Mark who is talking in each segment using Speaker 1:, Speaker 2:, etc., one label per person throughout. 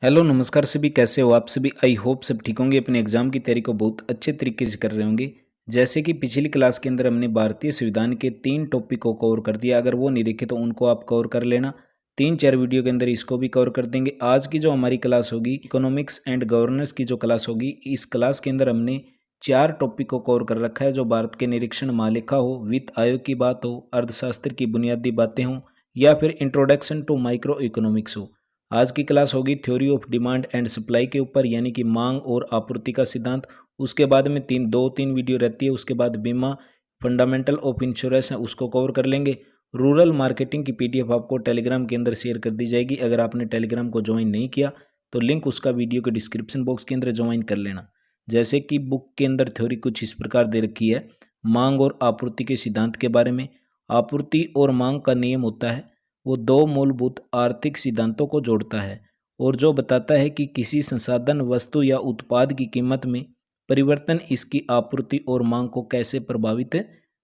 Speaker 1: Hello नमस्कार सभी, कैसे हो आप सभी। आई होप सब ठीक होंगे, अपने एग्जाम की तैयारी को बहुत अच्छे तरीके से कर रहे होंगे। जैसे कि पिछली क्लास के अंदर हमने भारतीय संविधान के 3 टॉपिक को कवर कर दिया। अगर वो नहीं देखे तो उनको आप कवर कर लेना। 3-4 वीडियो के अंदर इसको भी कवर कर देंगे। आज की जो हमारी क्लास होगी इकोनॉमिक्स एंड गवर्नेंस की जो क्लास होगी, इस क्लास के अंदर हमने 4 टॉपिक को कवर कर रखा है। जो भारत के निरीक्षण महालेखा हो, वित्त आयोग की बात हो, अर्थशास्त्र की बुनियादी बातें हों, या फिर इंट्रोडक्शन टू माइक्रो इकोनॉमिक्स हो। आज की क्लास होगी theory of demand and supply के ऊपर, यानी कि मांग और आपूर्ति का सिद्धांत। उसके बाद में दो तीन वीडियो रहती है। उसके बाद बीमा, फंडामेंटल ऑफ इंश्योरेंस है, उसको कवर कर लेंगे। रूरल मार्केटिंग की पीडीएफ आपको टेलीग्राम के अंदर शेयर कर दी जाएगी। अगर आपने टेलीग्राम को ज्वाइन नहीं किया तो लिंक उसका वीडियो के डिस्क्रिप्शन बॉक्स के अंदर ज्वाइन कर लेना। जैसे कि बुक के अंदर थ्योरी कुछ इस प्रकार दे रखी है, मांग और आपूर्ति के सिद्धांत के बारे में। आपूर्ति और मांग का नियम होता है, वो दो मूलभूत आर्थिक सिद्धांतों को जोड़ता है और जो बताता है कि किसी संसाधन, वस्तु या उत्पाद की कीमत में परिवर्तन इसकी आपूर्ति और मांग को कैसे प्रभावित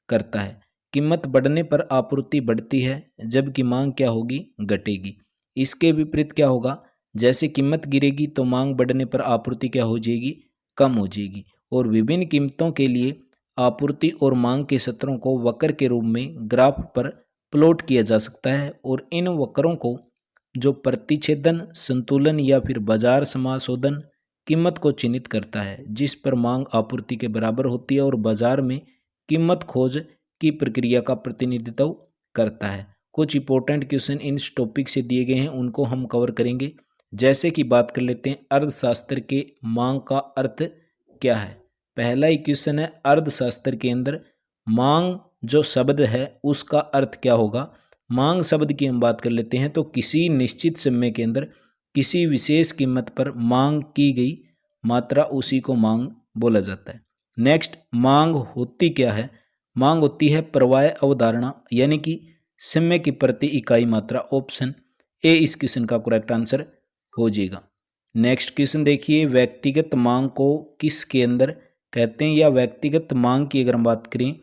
Speaker 1: करता है। कीमत बढ़ने पर आपूर्ति बढ़ती है, जबकि मांग क्या होगी, घटेगी। इसके विपरीत क्या होगा, जैसे कीमत गिरेगी तो मांग बढ़ने पर आपूर्ति क्या हो जाएगी, कम हो जाएगी। और विभिन्न कीमतों के लिए आपूर्ति और मांग के सत्रों को वक्र के रूप में ग्राफ पर प्लॉट किया जा सकता है और इन वक्रों को जो प्रतिच्छेदन, संतुलन या फिर बाजार समाशोधन कीमत को चिन्हित करता है, जिस पर मांग आपूर्ति के बराबर होती है और बाजार में कीमत खोज की प्रक्रिया का प्रतिनिधित्व करता है। कुछ इंपॉर्टेंट क्वेश्चन इन टॉपिक से दिए गए हैं, उनको हम कवर करेंगे। जैसे कि बात कर लेते हैं अर्थशास्त्र के मांग का अर्थ क्या है। पहला ही क्वेश्चन है, अर्थशास्त्र के अंदर मांग जो शब्द है उसका अर्थ क्या होगा। मांग शब्द की हम बात कर लेते हैं तो किसी निश्चित समय के अंदर किसी विशेष कीमत पर मांग की गई मात्रा, उसी को मांग बोला जाता है। नेक्स्ट, मांग होती क्या है। मांग होती है प्रवाह अवधारणा, यानी कि समय की प्रति इकाई मात्रा। ऑप्शन ए इस क्वेश्चन का करेक्ट आंसर हो जाएगा। नेक्स्ट क्वेश्चन देखिए, व्यक्तिगत मांग को किसके अंदर कहते हैं, या व्यक्तिगत मांग की अगर हम बात करें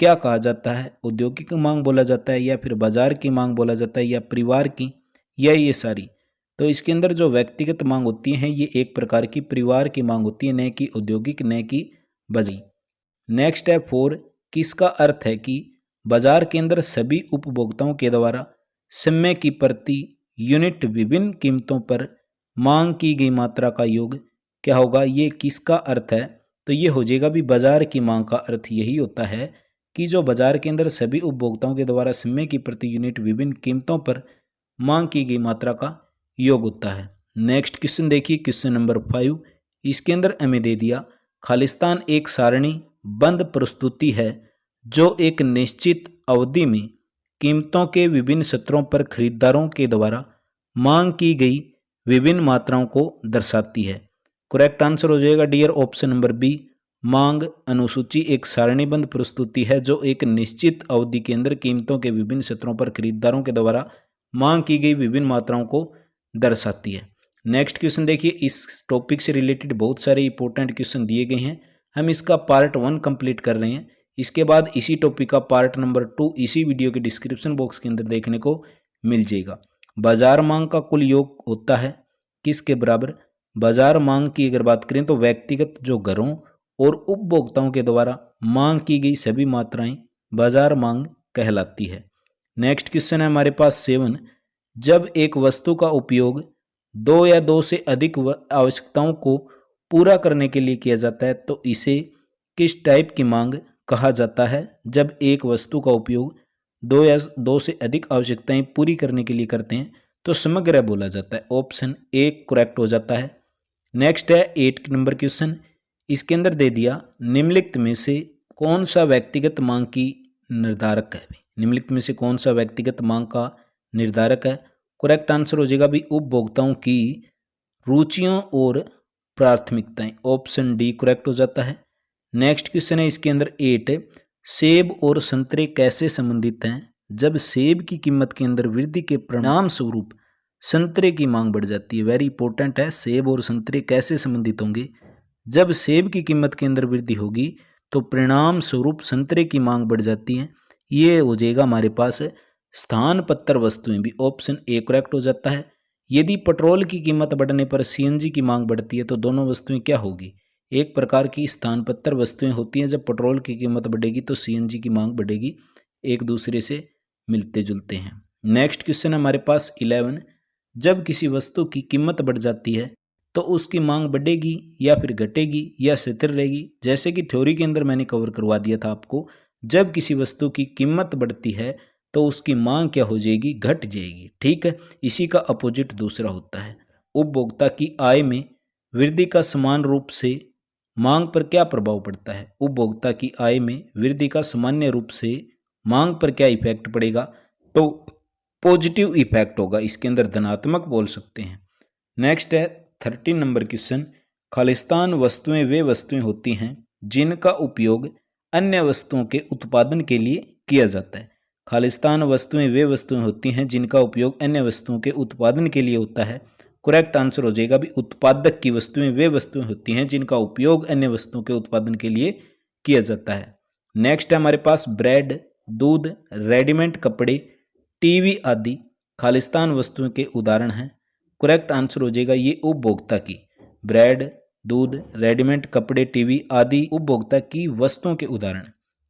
Speaker 1: क्या कहा जाता है। औद्योगिक मांग बोला जाता है, या फिर बाजार की मांग बोला जाता है, या परिवार की, या ये सारी। तो इसके अंदर जो व्यक्तिगत मांग होती है ये एक प्रकार की परिवार की मांग होती है, न कि औद्योगिक, न कि बाजार। नेक्स्ट है 4, किसका अर्थ है कि बाजार के अंदर सभी उपभोक्ताओं के द्वारा समय की प्रति यूनिट विभिन्न कीमतों पर मांग की गई मात्रा का योग क्या होगा। ये किसका अर्थ है, तो ये हो जाएगा भी बाजार की मांग का अर्थ यही होता है कि जो बाजार के अंदर सभी उपभोक्ताओं के द्वारा समय की प्रति यूनिट विभिन्न कीमतों पर मांग की गई मात्रा का योग होता है। नेक्स्ट क्वेश्चन देखिए, क्वेश्चन नंबर 5। इसके अंदर हमें दे दिया, खालिस्तान एक सारणी बंद प्रस्तुति है जो एक निश्चित अवधि में कीमतों के विभिन्न सत्रों पर खरीदारों के द्वारा मांग की गई विभिन्न मात्राओं को दर्शाती है। करेक्ट आंसर हो जाएगा डियर ऑप्शन नंबर बी। मांग अनुसूची एक सारणीबद्ध प्रस्तुति है जो एक निश्चित अवधि के अंदर कीमतों के विभिन्न सत्रों पर खरीदारों के द्वारा मांग की गई विभिन्न मात्राओं को दर्शाती है। नेक्स्ट क्वेश्चन देखिए, इस टॉपिक से रिलेटेड बहुत सारे इंपॉर्टेंट क्वेश्चन दिए गए हैं। हम इसका पार्ट 1 कंप्लीट कर रहे हैं। इसके बाद इसी टॉपिक का पार्ट नंबर 2 इसी वीडियो के डिस्क्रिप्शन बॉक्स के अंदर देखने को मिल जाएगा। बाजार मांग का कुल योग होता है किसके बराबर। बाजार मांग की अगर बात करें तो व्यक्तिगत जो घरों और उपभोक्ताओं के द्वारा मांग की गई सभी मात्राएं बाजार मांग कहलाती है। नेक्स्ट क्वेश्चन है हमारे पास 7, जब एक वस्तु का उपयोग 2 या 2 से अधिक आवश्यकताओं को पूरा करने के लिए किया जाता है तो इसे किस टाइप की मांग कहा जाता है। जब एक वस्तु का उपयोग 2 या 2 से अधिक आवश्यकताएं पूरी करने के लिए करते हैं तो समग्र बोला जाता है। ऑप्शन ए करेक्ट हो जाता है। नेक्स्ट है 8 नंबर क्वेश्चन। इसके अंदर दे दिया, निम्नलिखित में से कौन सा व्यक्तिगत मांग की निर्धारक है। निम्नलिखित में से कौन सा व्यक्तिगत मांग का निर्धारक है। करेक्ट आंसर हो जाएगा भी उपभोक्ताओं की रुचियों और प्राथमिकताएं। ऑप्शन डी करेक्ट हो जाता है। नेक्स्ट क्वेश्चन है इसके अंदर 8, सेब और संतरे कैसे संबंधित हैं। जब सेब की कीमत के अंदर वृद्धि के परिणाम स्वरूप संतरे की मांग बढ़ जाती है। वेरी इंपॉर्टेंट है, सेब और संतरे कैसे संबंधित होंगे। जब सेब की कीमत के अंदर वृद्धि होगी तो परिणाम स्वरूप संतरे की मांग बढ़ जाती है। ये हो जाएगा हमारे पास स्थान पत्र वस्तुएं भी। ऑप्शन ए करेक्ट हो जाता है। यदि पेट्रोल की कीमत बढ़ने पर सीएनजी की मांग बढ़ती है तो दोनों वस्तुएं क्या होगी? एक प्रकार की स्थानापन्न वस्तुएं होती हैं, जब पेट्रोल की कीमत बढ़ेगी तो सीएनजी की मांग बढ़ेगी, एक दूसरे से मिलते जुलते हैं। नेक्स्ट क्वेश्चन हमारे पास 11, जब किसी वस्तु की कीमत बढ़ जाती है तो उसकी मांग बढ़ेगी या फिर घटेगी या स्थिर रहेगी? जैसे कि थ्योरी के अंदर मैंने कवर करवा दिया था आपको, जब किसी वस्तु की कीमत बढ़ती है तो उसकी मांग क्या हो जाएगी? घट जाएगी। ठीक है, इसी का अपोजिट दूसरा होता है। उपभोक्ता की आय में वृद्धि का समान रूप से मांग पर क्या प्रभाव पड़ता है? उपभोक्ता की आय में वृद्धि का सामान्य रूप से मांग पर क्या इफेक्ट पड़ेगा? तो पॉजिटिव इफेक्ट होगा, इसके अंदर धनात्मक बोल सकते हैं। नेक्स्ट है 13 नंबर क्वेश्चन, खालिस्तान वस्तुएं वे वस्तुएं होती हैं जिनका उपयोग अन्य वस्तुओं के उत्पादन के लिए किया जाता है। खालिस्तान वस्तुएं वे वस्तुएं होती हैं जिनका उपयोग अन्य वस्तुओं के उत्पादन के लिए होता है। करेक्ट आंसर हो जाएगा भी उत्पादक की वस्तुएं वे वस्तुएं होती हैं जिनका उपयोग अन्य वस्तुओं के उत्पादन के लिए किया जाता है। नेक्स्ट है हमारे पास ब्रेड, दूध, रेडीमेड कपड़े, टीवी आदि खालिस्तान वस्तुओं के उदाहरण हैं। करेक्ट आंसर हो जाएगा ये उपभोक्ता की, ब्रेड, दूध, रेडीमेड कपड़े, टीवी आदि उपभोक्ता की वस्तुओं के उदाहरण।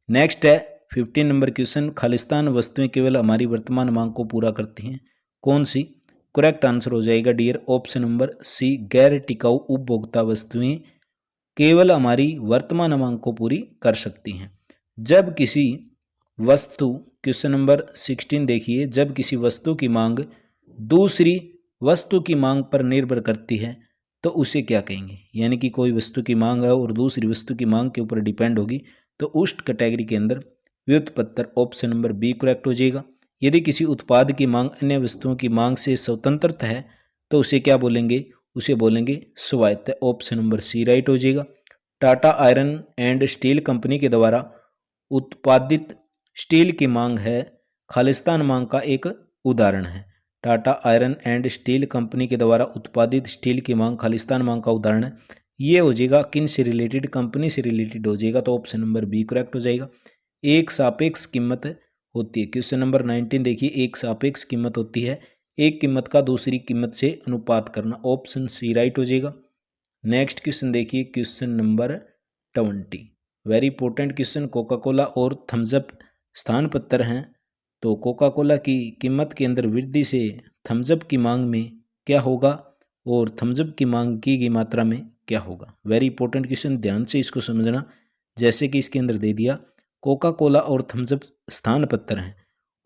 Speaker 1: नेक्स्ट है 15 नंबर क्वेश्चन, खालिस्तान वस्तुएं केवल हमारी वर्तमान मांग को पूरा करती हैं, कौन सी? करेक्ट आंसर हो जाएगा डियर ऑप्शन नंबर सी, गैर टिकाऊ उपभोक्ता वस्तुएं केवल हमारी वर्तमान मांग को पूरी कर सकती हैं। जब किसी वस्तु, क्वेश्चन नंबर 16 देखिए, जब किसी वस्तु की मांग दूसरी वस्तु की मांग पर निर्भर करती है तो उसे क्या कहेंगे? यानी कि कोई वस्तु की मांग है और दूसरी वस्तु की मांग के ऊपर डिपेंड होगी तो उस कैटेगरी के अंदर व्युत्पत्ति ऑप्शन नंबर बी करेक्ट हो जाएगा। यदि किसी उत्पाद की मांग अन्य वस्तुओं की मांग से स्वतंत्र है तो उसे क्या बोलेंगे? उसे बोलेंगे स्वायत्त, ऑप्शन नंबर सी राइट हो जाएगा। Tata iron and steel company के द्वारा उत्पादित स्टील की मांग है खालिस्तान मांग का एक उदाहरण है। Tata iron and steel company के द्वारा उत्पादित स्टील की मांग खालिस्तान मांग का उदाहरण है। ये हो जाएगा किन से रिलेटेड? कंपनी से रिलेटेड हो जाएगा, तो ऑप्शन नंबर बी करेक्ट हो जाएगा। एक सापेक्ष कीमत होती है, क्वेश्चन नंबर 19 देखिए, एक सापेक्ष कीमत होती है एक कीमत का दूसरी कीमत से अनुपात करना, ऑप्शन सी राइट हो जाएगा। नेक्स्ट क्वेश्चन देखिए, question number 20, very important question, Coca Cola और थम्सअप स्थान पत्र हैं, तो कोका कोला की कीमत के अंदर वृद्धि से थम्सअप की मांग में क्या होगा और थम्सअप की मांग की गई मात्रा में क्या होगा? वेरी इंपॉर्टेंट क्वेश्चन, ध्यान से इसको समझना। जैसे कि इसके अंदर दे दिया, कोका कोला और थम्सअप स्थान पत्र हैं,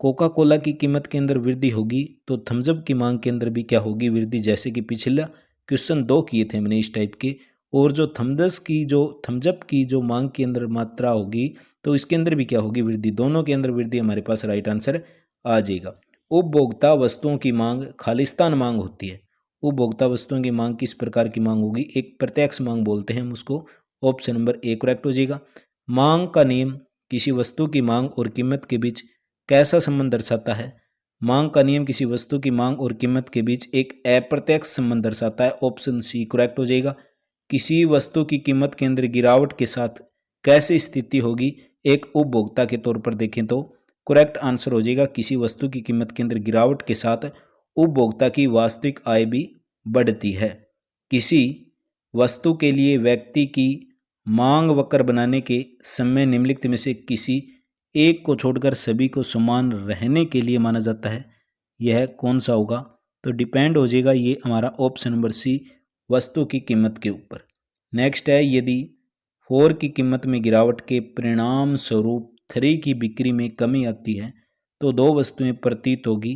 Speaker 1: कोका कोला की कीमत के अंदर वृद्धि होगी तो थम्सअप की मांग के अंदर भी क्या होगी? वृद्धि। जैसे कि पिछला क्वेश्चन 2 किए थे मैंने इस टाइप के, और जो थम्सअप की जो मांग के अंदर मात्रा होगी तो इसके अंदर भी क्या होगी? वृद्धि। दोनों के अंदर वृद्धि हमारे पास राइट आंसर आ जाएगा। उपभोक्ता वस्तुओं की मांग खालिस्तान मांग होती है। उपभोक्ता वस्तुओं की मांग किस प्रकार की मांग होगी? एक प्रत्यक्ष मांग बोलते हैं हम उसको, ऑप्शन नंबर ए करेक्ट हो जाएगा। मांग का नियम किसी वस्तु की मांग और कीमत के बीच कैसा संबंध दर्शाता है? मांग का नियम किसी वस्तु की मांग और कीमत के बीच एक अप्रत्यक्ष संबंध दर्शाता है, ऑप्शन सी करेक्ट हो जाएगा। किसी वस्तु की कीमत के अंदर गिरावट के साथ कैसी स्थिति होगी एक उपभोक्ता के तौर पर देखें तो करेक्ट आंसर हो जाएगा, किसी वस्तु की कीमत के अंदर गिरावट के साथ उपभोक्ता की वास्तविक आय भी बढ़ती है। किसी वस्तु के लिए व्यक्ति की मांग वक्र बनाने के समय निम्नलिखित में से किसी एक को छोड़कर सभी को समान रहने के लिए माना जाता है, यह कौन सा होगा? तो डिपेंड हो जाएगा ये हमारा ऑप्शन नंबर सी, वस्तु की कीमत के ऊपर। नेक्स्ट है, यदि 4 की कीमत में गिरावट के परिणाम स्वरूप 3 की बिक्री में कमी आती है तो दो वस्तुएं प्रतीत होगी,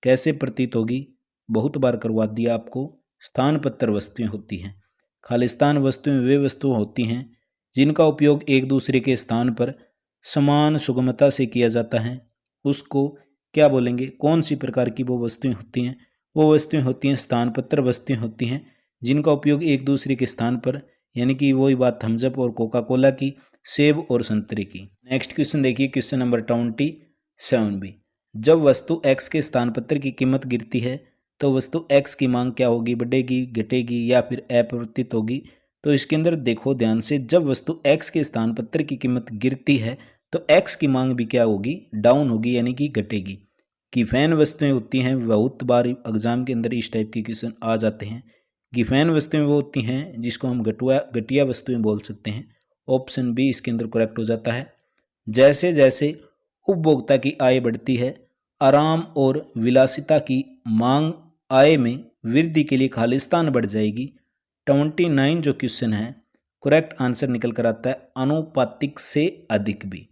Speaker 1: कैसे प्रतीत होगी? बहुत बार करवा दिया आपको, स्थान पत्र वस्तुएं होती हैं। खालिस्तान वस्तुएं वे वस्तुएं होती हैं जिनका उपयोग एक दूसरे के स्थान पर समान सुगमता से किया जाता है, उसको क्या बोलेंगे? कौन सी प्रकार की वो वस्तुएं होती हैं? वो वस्तुएं होती हैं स्थान पत्र वस्तुएं होती हैं जिनका उपयोग एक दूसरे के स्थान पर, यानी कि वही बात थम्सअप और कोका कोला की, सेब और संतरे की। नेक्स्ट क्वेश्चन देखिए, क्वेश्चन नंबर 27 भी, जब वस्तु x के स्थान पत्र की कीमत गिरती है तो वस्तु x की मांग क्या होगी? बढ़ेगी, घटेगी या फिर अपरिवर्तित होगी? तो इसके अंदर देखो ध्यान से, जब वस्तु x के स्थान पत्र की कीमत गिरती है तो x की मांग भी क्या होगी? डाउन होगी, यानी कि घटेगी। गिफेन वस्तुएं होती हैं, बहुत बार एग्जाम के अंदर इस टाइप के क्वेश्चन आ जाते हैं। गिफेन वस्तुएं वो होती हैं जिसको हम घटिया वस्तुएं बोल सकते हैं। ऑप्शन बी इसके अंदर करेक्ट हो जाता है। जैसे जैसे उपभोक्ता की आय बढ़ती है, आराम और विलासिता की मांग आय में वृद्धि के लिए खालिस्तान बढ़ जाएगी। 29 जो क्वेश्चन है करेक्ट आंसर निकल कर आता है अनुपातिक से अधिक भी।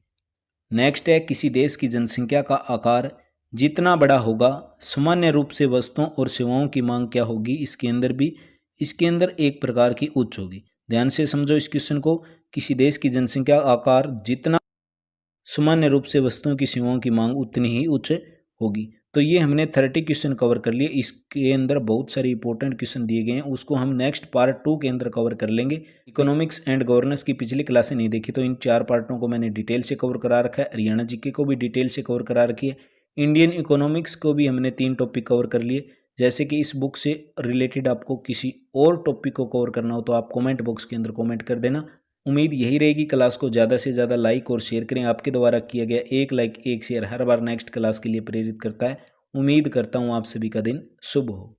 Speaker 1: नेक्स्ट है किसी देश की जनसंख्या का आकार जितना बड़ा होगा सामान्य रूप से वस्तुओं और सेवाओं की मांग क्या होगी, इसके अंदर एक प्रकार की उच्च होगी। ध्यान से समझो इस क्वेश्चन को। किसी देश की जनसंख्या आकार जितना सामान्य रूप से वस्तुओं की सेवाओं की मांग उतनी ही उच्च होगी। तो ये हमने 30 क्वेश्चन कवर कर लिए। इसके अंदर बहुत सारे इंपॉर्टेंट क्वेश्चन दिए गए हैं, उसको हम नेक्स्ट पार्ट 2 के अंदर कवर कर लेंगे। इकोनॉमिक्स एंड गवर्नेंस की पिछली क्लासें नहीं देखी तो इन 4 पार्टों को मैंने डिटेल से कवर करा रखा है। हरियाणा जीके को भी डिटेल से कवर करा रखी है। इंडियन इकोनॉमिक्स को भी हमने 3 टॉपिक कवर कर लिए। जैसे कि इस बुक से रिलेटेड आपको किसी और टॉपिक को कवर करना हो तो आप कमेंट बॉक्स के अंदर कमेंट कर देना। उम्मीद यही रहेगी क्लास को ज़्यादा से ज़्यादा लाइक और शेयर करें। आपके द्वारा किया गया एक लाइक एक शेयर हर बार नेक्स्ट क्लास के लिए प्रेरित करता है। उम्मीद करता हूँ आप सभी का दिन शुभ हो।